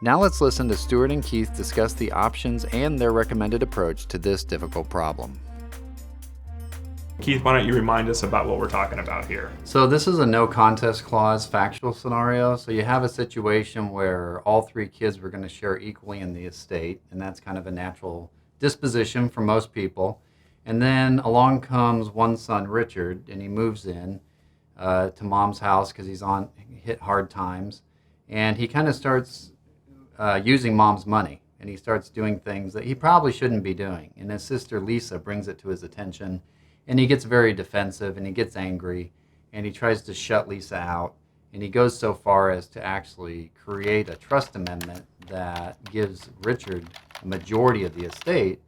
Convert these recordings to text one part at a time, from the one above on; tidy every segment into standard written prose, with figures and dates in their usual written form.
Now let's listen to Stewart and Keith discuss the options and their recommended approach to this difficult problem. Keith, why don't you remind us about what we're talking about here? So this is a no contest clause factual scenario. So you have a situation where all three kids were going to share equally in the estate, and that's kind of a natural disposition for most people. And then along comes one son, Richard, and he moves in to mom's house because he's hit hard times, and he kind of starts using mom's money, and he starts doing things that he probably shouldn't be doing. And his sister Lisa brings it to his attention, and he gets very defensive, and he gets angry, and he tries to shut Lisa out, and he goes so far as to actually create a trust amendment that gives Richard a majority of the estate.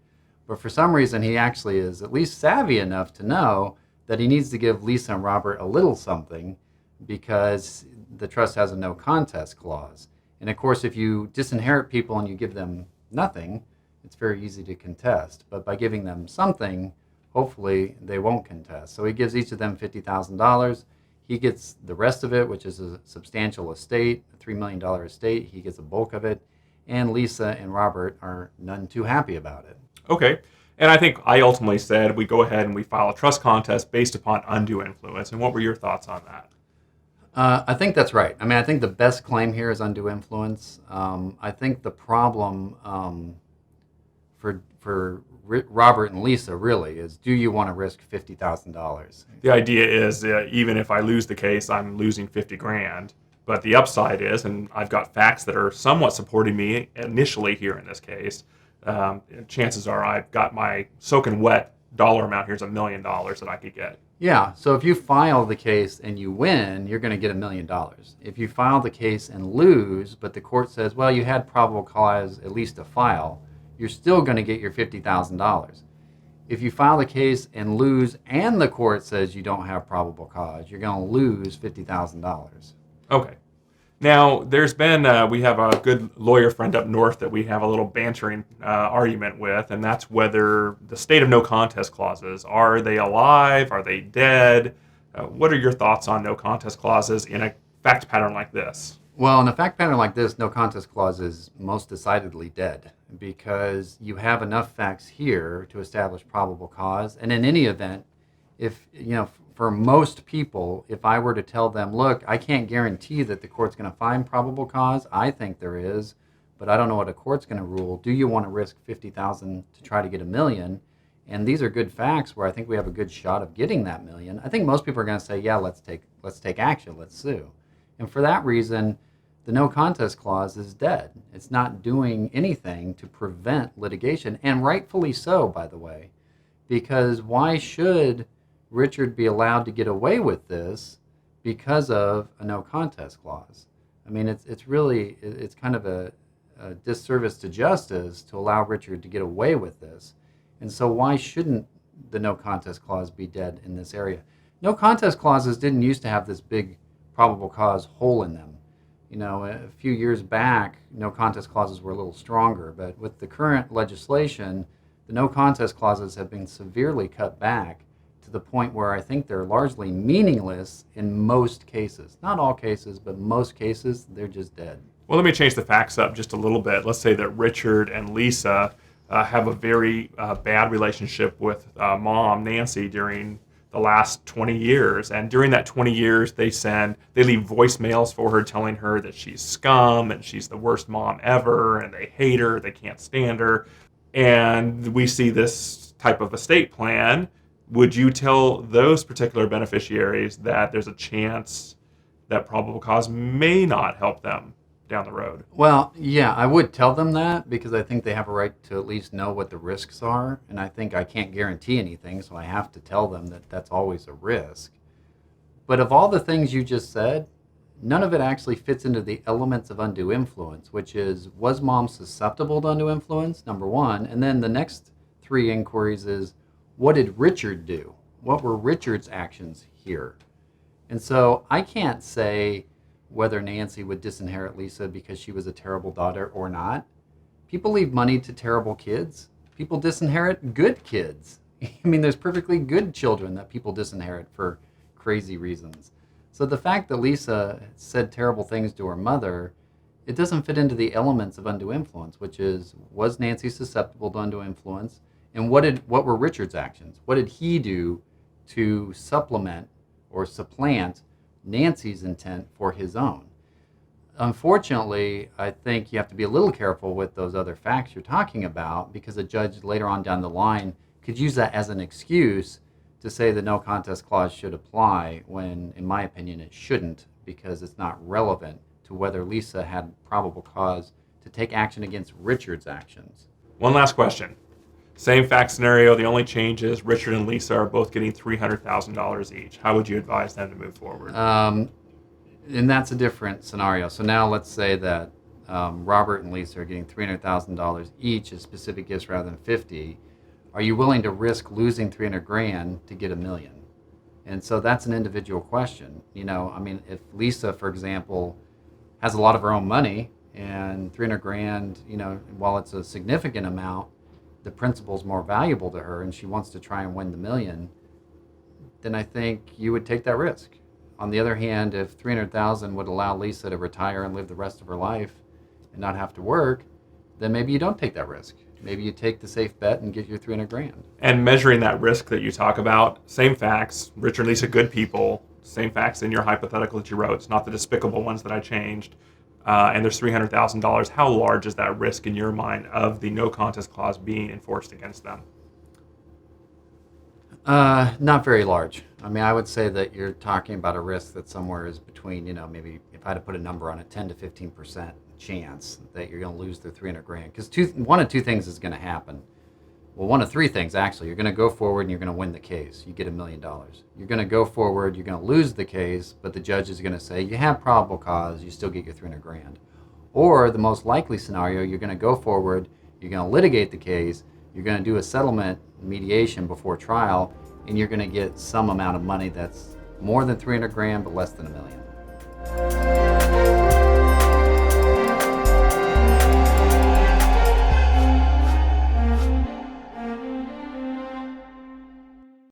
But for some reason, he actually is at least savvy enough to know that he needs to give Lisa and Robert a little something because the trust has a no contest clause. And of course, if you disinherit people and you give them nothing, it's very easy to contest. But by giving them something, hopefully they won't contest. So he gives each of them $50,000. He gets the rest of it, which is a substantial estate, a $3 million estate. He gets a bulk of it. And Lisa and Robert are none too happy about it. Okay. And I think I ultimately said we go ahead and we file a trust contest based upon undue influence. And what were your thoughts on that? I think that's right. I mean, I think the best claim here is undue influence. I think the problem for Robert and Lisa really is, do you want to risk $50,000? The idea is even if I lose the case, I'm losing $50,000. But the upside is, and I've got facts that are somewhat supporting me initially here in this case, chances are I've got my soaking wet dollar amount here is $1 million that I could get. Yeah, so if you file the case and you win, you're going to get $1 million. If you file the case and lose, but the court says, well, you had probable cause at least to file, you're still going to get your $50,000. If you file the case and lose and the court says you don't have probable cause, you're going to lose $50,000. Okay. Now, there's been, we have a good lawyer friend up north that we have a little bantering argument with, and that's whether the state of no contest clauses, are they alive? Are they dead? What are your thoughts on no contest clauses in a fact pattern like this? Well, in a fact pattern like this, no contest clause is most decidedly dead because you have enough facts here to establish probable cause. And in any event, if, for most people, if I were to tell them, look, I can't guarantee that the court's going to find probable cause. I think there is, but I don't know what a court's going to rule. Do you want to risk $50,000 to try to get $1 million? And these are good facts where I think we have a good shot of getting that $1 million. I think most people are going to say, yeah, let's take action. Let's sue. And for that reason, the no contest clause is dead. It's not doing anything to prevent litigation, and rightfully so, by the way, because why should Richard be allowed to get away with this because of a no contest clause? I mean, it's kind of a disservice to justice to allow Richard to get away with this. And so why shouldn't the no contest clause be dead in this area? No contest clauses didn't used to have this big probable cause hole in them. A few years back, no contest clauses were a little stronger, but with the current legislation, the no contest clauses have been severely cut back to the point where I think they're largely meaningless in most cases. Not all cases, but most cases, they're just dead. Well, let me change the facts up just a little bit. Let's say that Richard and Lisa have a very bad relationship with mom, Nancy, during the last 20 years. And during that 20 years, they leave voicemails for her telling her that she's scum and she's the worst mom ever and they hate her, they can't stand her. And we see this type of estate plan. Would you tell those particular beneficiaries that there's a chance that probable cause may not help them down the road? Well, yeah, I would tell them that because I think they have a right to at least know what the risks are. And I think I can't guarantee anything, so I have to tell them that that's always a risk. But of all the things you just said, none of it actually fits into the elements of undue influence, which is, was mom susceptible to undue influence, number one? And then the next three inquiries is, what did Richard do? What were Richard's actions here? And so I can't say whether Nancy would disinherit Lisa because she was a terrible daughter or not. People leave money to terrible kids. People disinherit good kids. I mean, there's perfectly good children that people disinherit for crazy reasons. So the fact that Lisa said terrible things to her mother it doesn't fit into the elements of undue influence, which is, was Nancy susceptible to undue influence? And what were Richard's actions? What did he do to supplement or supplant Nancy's intent for his own? Unfortunately, I think you have to be a little careful with those other facts you're talking about, because a judge later on down the line could use that as an excuse to say the no contest clause should apply, when, in my opinion, it shouldn't, because it's not relevant to whether Lisa had probable cause to take action against Richard's actions. One last question. Same fact scenario. The only change is Richard and Lisa are both getting $300,000 each. How would you advise them to move forward? And that's a different scenario. So now let's say that Robert and Lisa are getting $300,000 each as specific gifts rather than 50. Are you willing to risk losing $300,000 to get $1 million? And so that's an individual question. I mean, if Lisa, for example, has a lot of her own money, and $300,000, while it's a significant amount, the principal's more valuable to her, and she wants to try and win the $1 million, then I think you would take that risk. On the other hand, if $300,000 would allow Lisa to retire and live the rest of her life and not have to work, then maybe you don't take that risk. Maybe you take the safe bet and get your $300,000. And measuring that risk that you talk about, same facts, Richard and Lisa, good people, same facts in your hypothetical that you wrote. It's not the despicable ones that I changed. And there's $300,000. How large is that risk in your mind of the no contest clause being enforced against them? Not very large. I mean, I would say that you're talking about a risk that somewhere is between, maybe if I had to put a number on it, 10 to 15% chance that you're going to lose the $300,000. Because one of two things is going to happen. Well, one of three things, actually. You're going to go forward and you're going to win the case. You get $1 million. You're going to go forward, you're going to lose the case, but the judge is going to say, you have probable cause, you still get your $300,000. Or the most likely scenario, you're going to go forward, you're going to litigate the case, you're going to do a settlement mediation before trial, and you're going to get some amount of money that's more than $300,000 but less than $1 million.